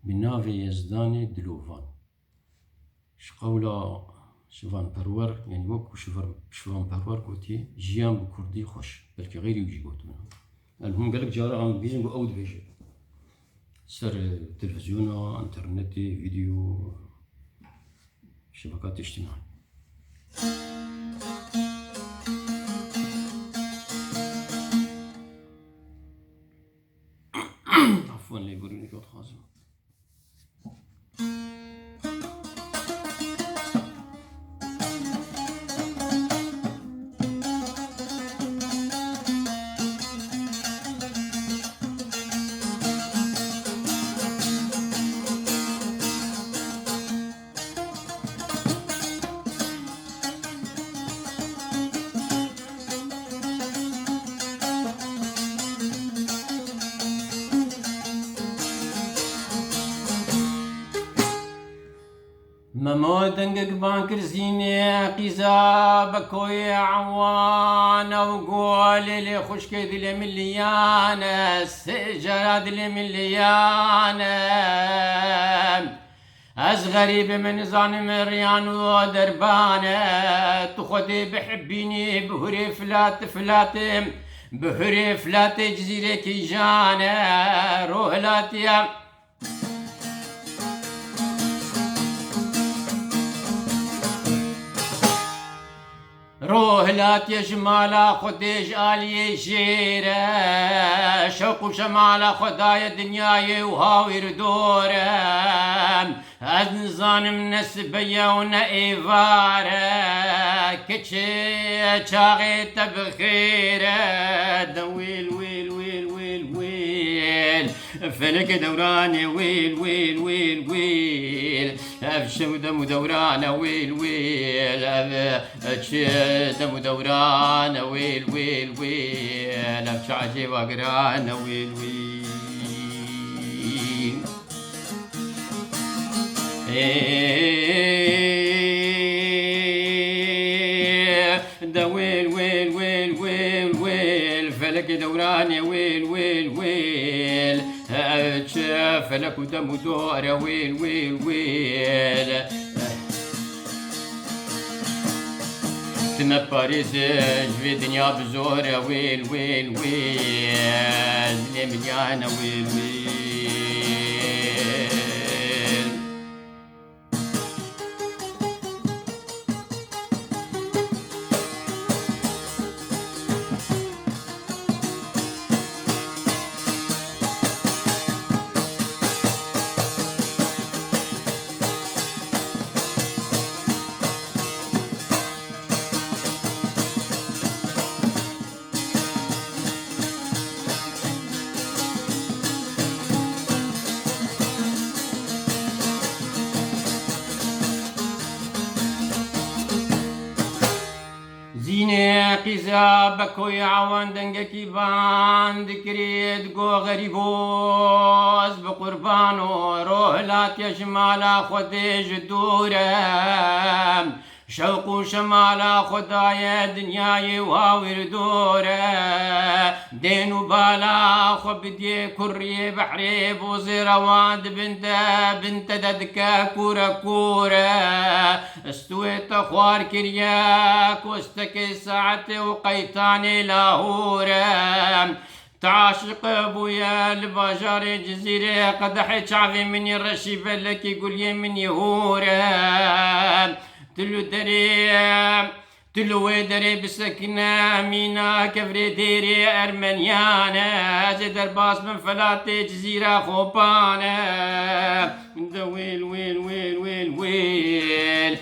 بناوی یزدانی دلوفان شقولا شوان پرور يعني وكو شوان پرور قوتي جيان بكردي خوش بلكي غير يجي قوتنا المهم قالك جارة عم بيجي نقول أود بيجي سر تلفزيون انترنتي فيديو شبكات اجتماعية عفوا اللي يقولوني كوت خازم ممو دنقق بانكر زيني قيزا بكوي عوان وقول لي خشك ذي مليان السجرة ذي مليان از غريب من زان مريان ودربان تخدي بحبيني بهري فلات فلات بهري فلات جزيرة كيجان روهلاتيا روح لا تجمال خديش آلي شيرة شوق وشمال خداي دنياي وهاوير دورة أزنزان من السبية ونأيفارة كتشي شاغي تبخيرة دويل ويل ويل ويل ويل فلك دوراني ويل ويل ويل ويل أفشو دم دورانه ويل ويل دم دورانه ويل ويل ويل أفشعجي وقرانه ويل ويل ده ويل ويل ويل ويل ويل فلك دوراني ويل ويل ويل فلك دم دوره ويل ويل ويل تما باريس جوي دنيا بزوره ويل ويل ويل لي مليانه ويل ويل زيني قيزا بكوي عوان دنگكي بان ذكريت قو غريبوز بقربانو روح لا تشمالا خديج دورم شوق وشمالا خدايا دنياي وهاور دوره دينو بالا خبدي كري بحري بوزي رواد بنت ددكا كورا كورا استويت اخوار كرياك واستكي ساعتي وقيتاني لاهورا تعاشق ابويا البجار جزيرة قدح شعبي من الرشيفة لك يقول يمني هورا تلو دري تلو دري بسكنة مينا كفري ديري أرمنيانا زدر باس من فلاتي جزيرة خوبانا ويل ويل ويل ويل ويل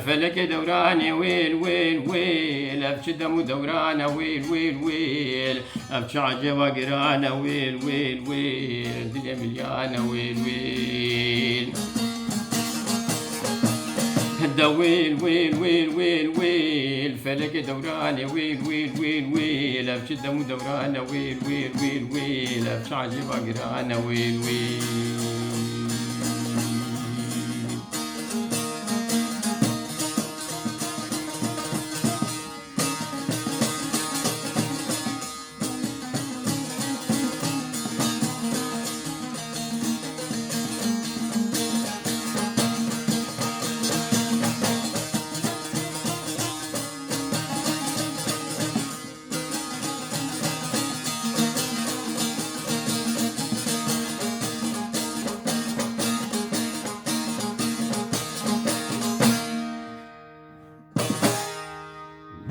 فلك دوراني ويل ويل ويل أفش دم دورانا ويل ويل ويل أفش عجبا قرانا ويل ويل ويل دنيا مليانة ويل ويل ده ويل ويل ويل ويل ويل فلك دوراني ويل ويل ويل ويل أفش دم دورانا ويل ويل ويل ويل أفش عجبا قرانا ويل ويل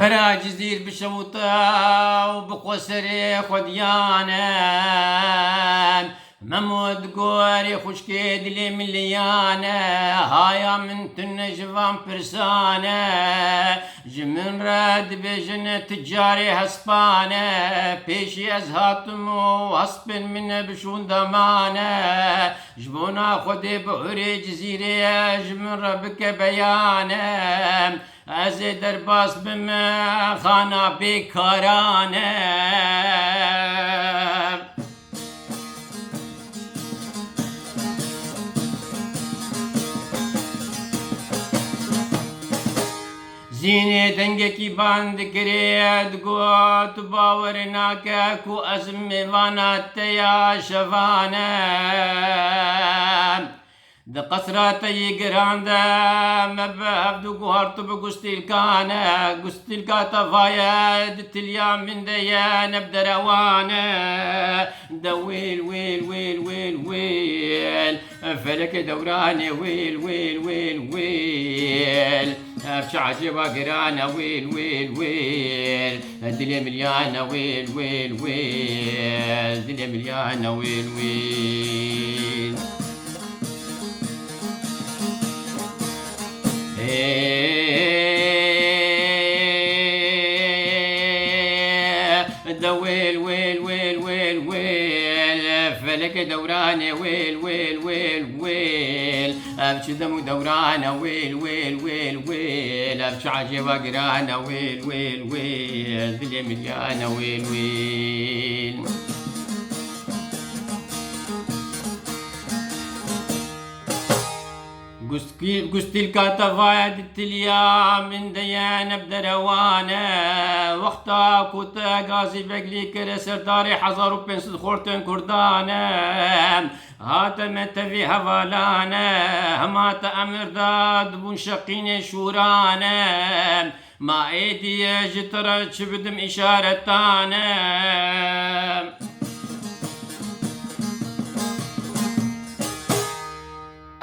برا جزير بشوطة وبقوسري خديانا ممود قوري خشكي دلي مليانة هايا من تنجفان برسانة جمن راد بجن تجاري هسبانة بيشي ازهاتمو هسبن من بشون دمانة جبونا خدي بحري جزيري جمن ربك بيانة ازي درباس بما خانا بكارانة زيني دنگكي باند كريد قوت باورناك كو ازم فانات يا شفانا د قصرات يقراندا مبابدو قهرت بقستيل كانا قستيل كاتا فايد تليا من ديا نبدروانا دويل ويل ويل ويل ويل فلك دوراني ويل ويل ويل ويل شعجبا قرانا ويل ويل ويل الدنيا مليانة ويل ويل ويل الدنيا مليانة ويل ويل دويل ويل ويل ويل ويل فلك دوراني ويل ويل ويل ويل ابش دم دورانه ويل ويل ويل ويل ابش عجبه قرانه ويل ويل ويل دنيا مليانه ويل ويل قست الكاتفايد التليا من ديان بدروانا وقتا كوتا قازي بقلي كرا سرداري حضر وبنسد خورتن كردانا هاتمت في هفالانا همات امر داد بنشقين شورانا ما ايدي جترا شبدم اشارتانا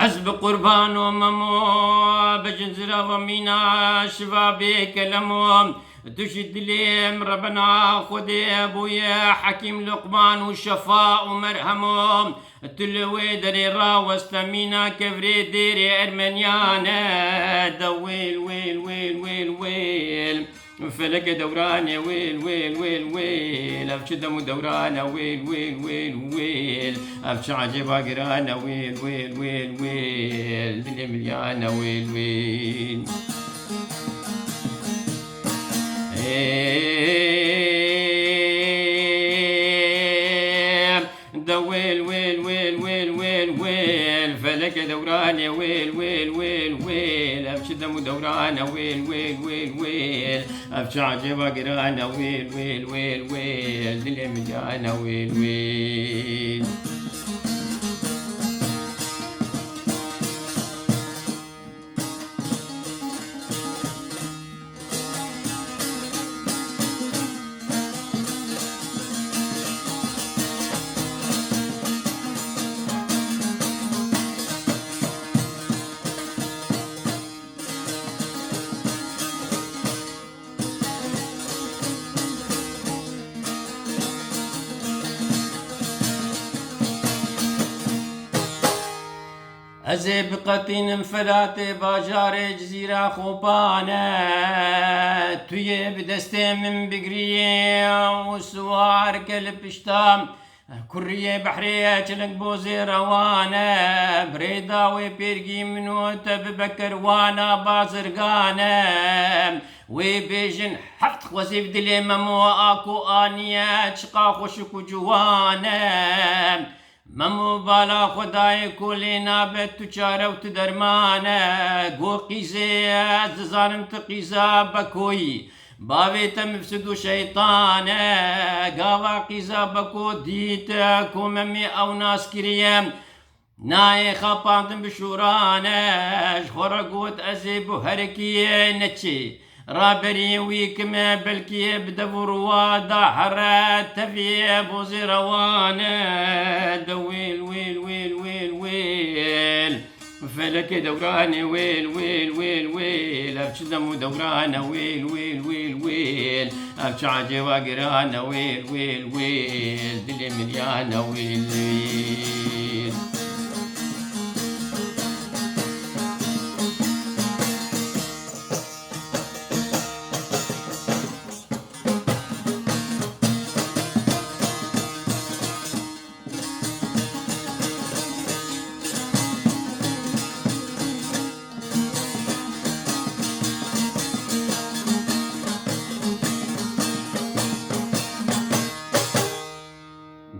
حزب قربان وممو بجنزرة ومينا شبابي كلمو تشد ليم ربنا خدي ابويا حكيم لقمان وشفاء ومرهمو تلوي دري راوستمينا كفري ديري ارمنيانا دويل ويل ويل ويل ويل فلك دوراني ويل ويل ويل ويل افش دم دورانه ويل ويل ويل ويل افش عجبا قرانه ويل ويل ويل ويل دنيا مليانه ويل ويل دويل ويل ويل ويل ويل ويل فلك دوراني ويل ويل ويل ويل افش دم دورانه ويل ويل ويل ويل افش عجبا قرانه ويل ويل ويل ويل دنيا مليانه ويل ويل ازي بقتين انفلاتي باجار جزيرة خوبانة توي بدستي من بقرية وسوار كلب اشتام كرية بحرية چلنك بوزي روانة بريداوي بيرقي منو تببكر وانا بازرقانة وبيجن حفت خوزي بدلي ممو اكو آنية شقا خوشكو جوانة ممو بالا خدای کولی نابت تو چاره و تو درمانه گو قیزه ززانم تو قیزه بکوی باویت مفسدو شیطانه گاوا قیزه بکو دیت کو ممی او ناس کریم نای خاپاندم بشورانه جخورا قوت ازیبو هرکیه نچی رابري ويكما بلكي بدور وادا حرات تفي بوزي روانا دويل ويل ويل ويل ويل فلك دوراني ويل ويل ويل ويل ابش دم دورانا ويل ويل ويل ويل ابش عجي وقرانا ويل ويل ويل دلي مليانا ويل ويل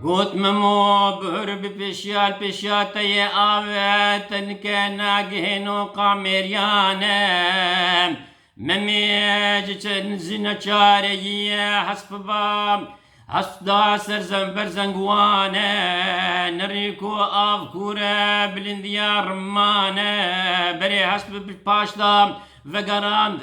قوت ممو بهر ببشيال بشياتي آوات نكنا جهنو قامريانا مميج تنزنا چاري حسب بام حسب دا سرزن برزنگوانا نريكو آفكورا بلنديا رمانا بري حسب باشدا وگراند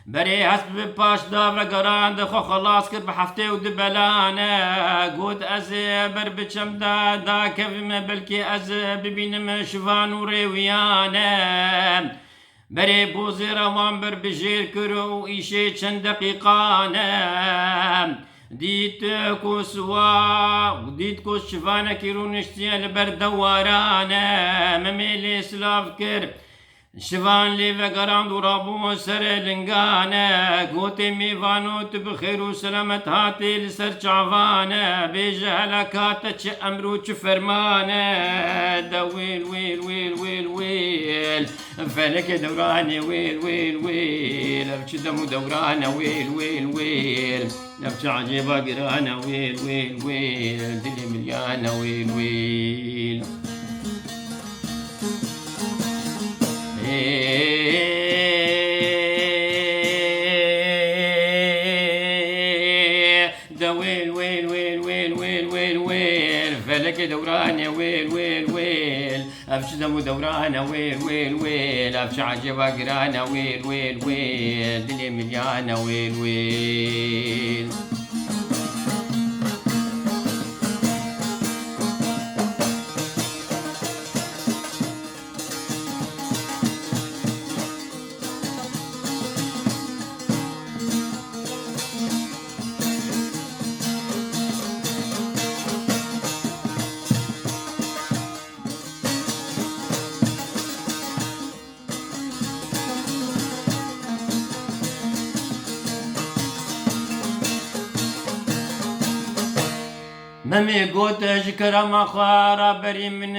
بري حسب باش دابر قراند خو خلاص كر بحفتي ودبلانه قود از بر بچم دا كيف ما بلكي از ببينم شفان وريويانه بري بوزي روان بر بجير كرو ايشي چند دقيقانه ديتكو سوا وديتكو شفانه كيرو نشتيال بر دوارانه مميلي سلاف كر شفان لي وقراند ورابو سر لنگانه قوتي ميوانو تبخير وسلامت هاتي لسر چعوانه بيج هلاكات چه امرو چه فرمانه دا ويل ويل ويل ويل ويل فلك دوراني ويل ويل ويل ابچ دمو دورانه ويل ويل ويل ابچ عجيبا قرانه ويل ويل ويل دلي مليانه ويل ويل دا ويل ويل ويل ويل ويل ويل ويل فلك دوراني ويل ويل ويل ابش دمو دورانه ويل ويل ويل ابش عجبا قرانه ويل ويل ويل دنيا مليانه ويل ويل ممي قوت جكرا مخارا بري من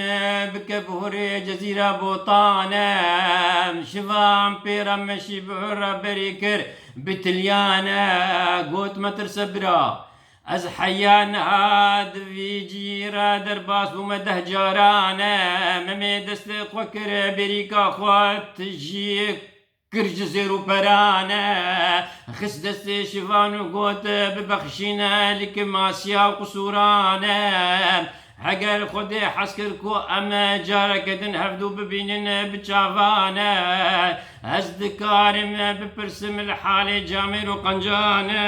بكبوري جزيرة بوطانا شفام بيرا مشي بهرا بريكر بتليانا قوت ما ترسبرا از حيان هاد في جيرا درباس ومده جارانا ممي دستق وكر بريكا خوات جيك كرج زيرو برانا خس دستي شفانو قوت ببخشينا لك ماسيا وقصورانا حقر خدي حسكركو اما جارك دن هفدو ببينن بچافانا ازدكارم ببرسم الحالي جامر وقنجانا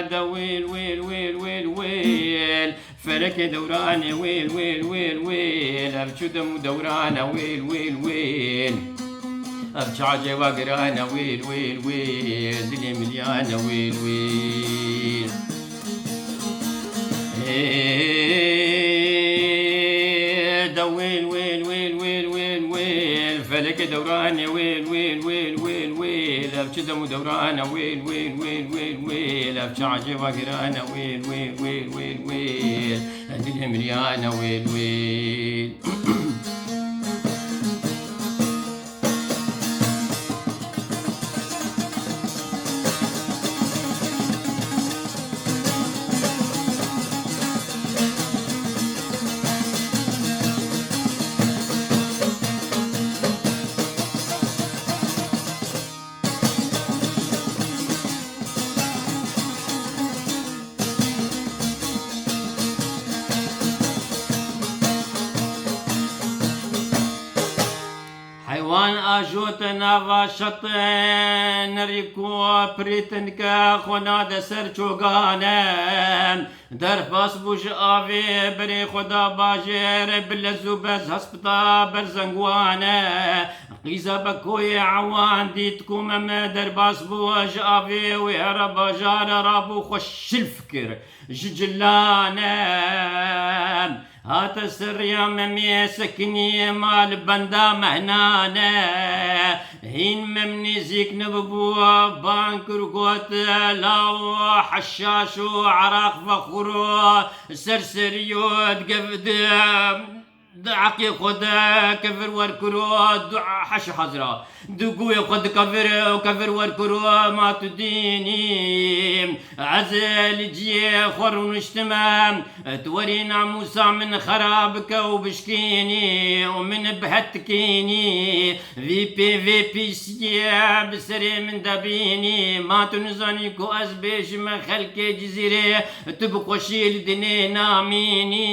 دا ويل ويل ويل ويل ويل فرك دوراني ويل ويل ويل ويل ارشو دمو دورانا ويل ويل ويل ارجع وقرانا ويل ويل ويل دنيا مليانه ويل ويل دا ويل ويل ويل ويل ويل ويل فلك دوراني ويل ويل ويل ويل ويل ابش دمو دورانا ويل ويل ويل ويل ويل ارجع وقرانا ويل ويل ويل ويل ويل دنيا مليانه ويل ويل وان اجوت نافا شطن ريكو بريتنكا خونا دسر چوغانم در پاس بوش آوی بری خدا باجر بلزوبز هسپتا برزنگوانه قیزا بکوی عوان دیتکو مم در باس بوش آوی ویهر باجار رابو خوش الفكر جلانه هات السرية ممي سكني مال بندا مهنانة هين ممني زيك نببوا بانك رقوت لاو حشاشو عراق فخورو سرسريو تقفد دعقي خد كفر وركرو حش حزرا دقوي خد كفر وركرو ما تديني عزل جي خور ونشتمام تورينا موسى من خرابك وبشكيني ومن بهتكيني في بي سيا بسري من دبيني ما تنزاني كو أزبيش ما خلقي جزيري تبقى شيل دني ناميني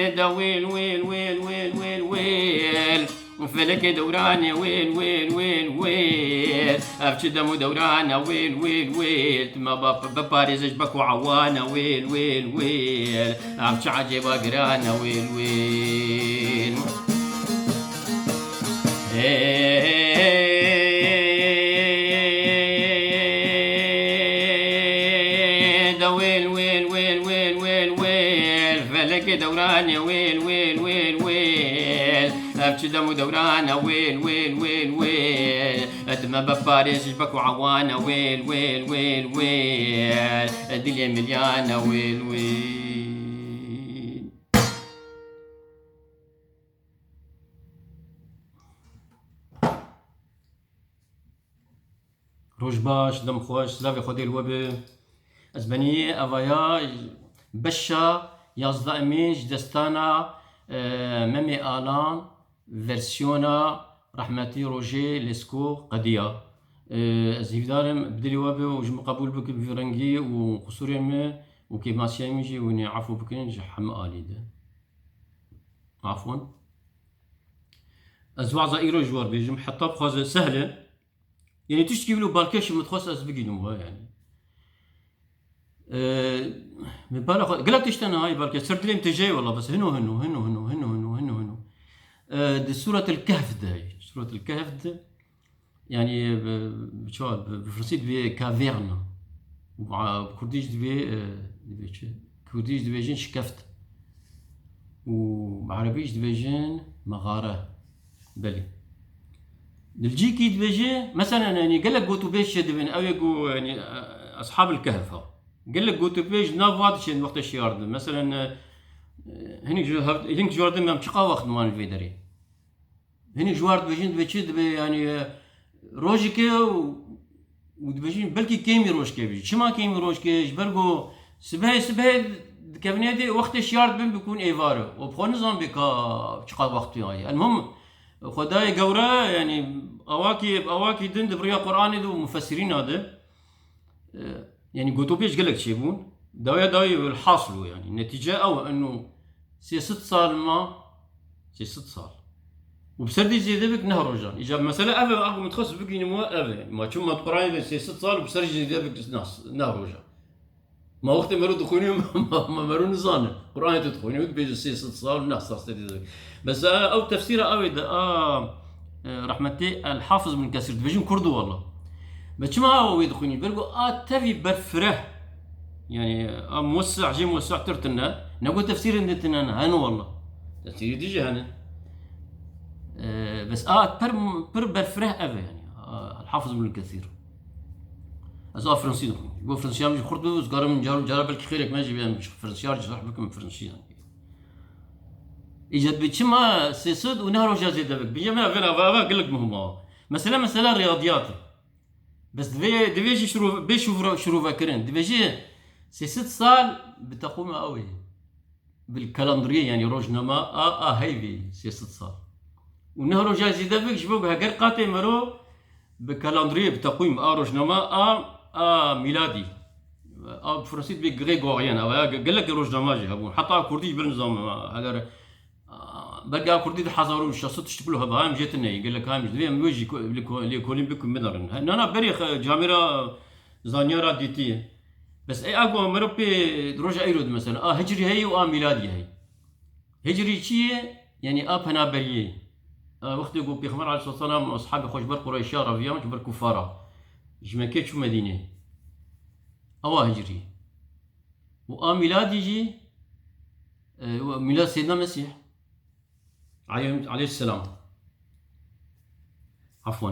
دا ويل ويل ويل ويل ويل ويل وفلك دوراني ويل ويل ويل ويل أفش دمو دوراني ويل ويل ويل ما بباريزش بكو عوانا ويل ويل ويل أفش عجيبا قرانا ويل ويل دا ويل ويل ويل ويل ويل ويل فلك دوراني ويل ويل ويل ويل أفش دمو دورانا ويل ويل ويل ويل أدما بباريش بكو عوانا ويل ويل ويل ويل دليا مليانة ويل ويل روش باش دم خوش سلافي خودي الوبي أزباني أفايا بشا يازدا إميج دستانا ممي آلان فيرسيونا رحمتي روجي لسكو قديا أزيف دارم بدلي وبي وجم قبول بك بفرنجي وقصوري مي وكيف ماسيا يميجي وني عفو بكين جحم آلي ده عفوا أزوع زائرو جوار بيجم حتى بخوز سهلة يعني تشتكي له بالكاش متخصص أسبقي نموها يعني من بالك قلت تشتنا هاي بالكاش صرت لي متجاي والله بس هنو دي سورة الكهف ده سورة الكهف ده يعني شو بفرنسي دبي كافيرنا وبكرديش دبي كرديش دبيجين شكفت وبعربيش دبيجين مغارة بلي الجيكي دبيجي مثلا يعني قال لك قوتو بيش دبن او يقو يعني اصحاب الكهف قال لك قوتو بيش نافات شي وقت الشيارد مثلا هنيك جوارد ما مشقا وقت مان فيدري هنيك جوارد بيجين دبي يعني روجكي ودبيجين بلكي كيمي روجكي بيجي شما كيمي روجكي برغو سبه كابنيدي وقت الشيارد بيكون ايفارو وبخو نظام بكا شقا وقت يعني المهم خداي قورا يعني اواكي دند بريا قراني دو مفسرين هذا يعني قلتو بيش قالك شيبون داوي الحاصل يعني النتيجة او انه سي 6 صال سي 6 صال وبسردي زي بك نهر رجال اجاب مسألة افا اقوم متخصص بك نمو افا ما تشوف ما قراني سي 6 صال وبسردي زي بك نهر رجال ما وقت مرو دخوني ما مرو نزانه قرآن تدخوني وتبيج سي 6 صال ونحصر ستدي بس او تفسيره او رحمتي الحافظ من كسر تبيجين كردو والله بس ما هو يدخوني برجو تبي برفره يعني موسع جي موسع ترتنا نقول تفسير انتنا هن والله تفسير ديجي هن بس بر برفره افا يعني الحافظ من الكثير أزا فرنسي دخوني يقول فرنسي مش خردو وزقارة من جارة بالك خيرك ما جيبان مش فرنسي رجع بكم فرنسي يعني إيجاد بتشما سيسود ونهرو جازي دبك بيجمع فينا فا قال لك مهمة مسألة رياضيات بس دبيجي شروف فاكرين دبيجي سي 6 صال بتقوم قوي بالكالندرية يعني روجنما هيفي سي 6 صال ونهرو جازي دبك جبوك هاكر قاتي مرو بكالندرية بتقويم روجنما ميلادي بفرنسي تبي غريغوريان قال لك روجنما جابون حتى كرديش بالنظام هذا بقى كردي حضروا الشخص تشتبلوا هذا هاي مجيت النهي قال لك هاي مش دبي ميجي ليكولين بكم مدرن انا بريخ جاميرا زانيارا ديتي بس اي اقوى مربي دروجة ايرود مثلا هجري هي ميلادي هي هجري شي يعني هنا بريه وقت يقول بيخمر عليه الصلاه والسلام اصحابي خوش بر قريشا رفيا مش بر كفاره جمكيت شو مدينه هجري ميلاد يجي ميلاد سيدنا المسيح عليه السلام عفوا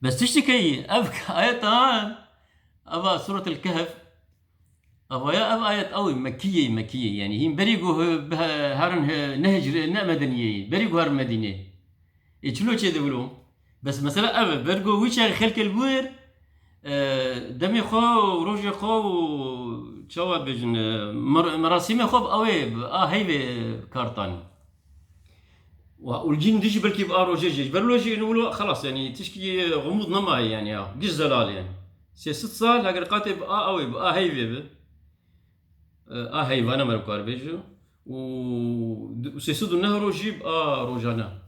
بس تشتكي أبكى آياتان أبا سورة الكهف أبا يا أبا آيات أوي مكية يعني هي بريقو هارن نهج مدنية بريقو هارن مدينة يشلو كذا بلو بس مثلا أبا بريقو ويش خلق البوير دمي خو روجي خو شو بيجن مراسيم خو أوي هاي كارتان والجين ديجي بركي بارو جيجي برلوجي نقولوا خلاص يعني تشكي غموض نماي يعني قش زلال يعني سي 6 صال هاجر قاتب اوي هاي بيبي هاي فانا مركار بيجو و سي سودو نهرو جيب روجانا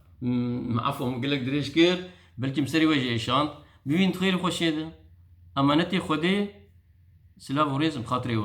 عفوا قال لك دريش كير بلكي مسري وجه شانت ببين تخيل خوش هذا امانتي خدي سلافوريزم خاطري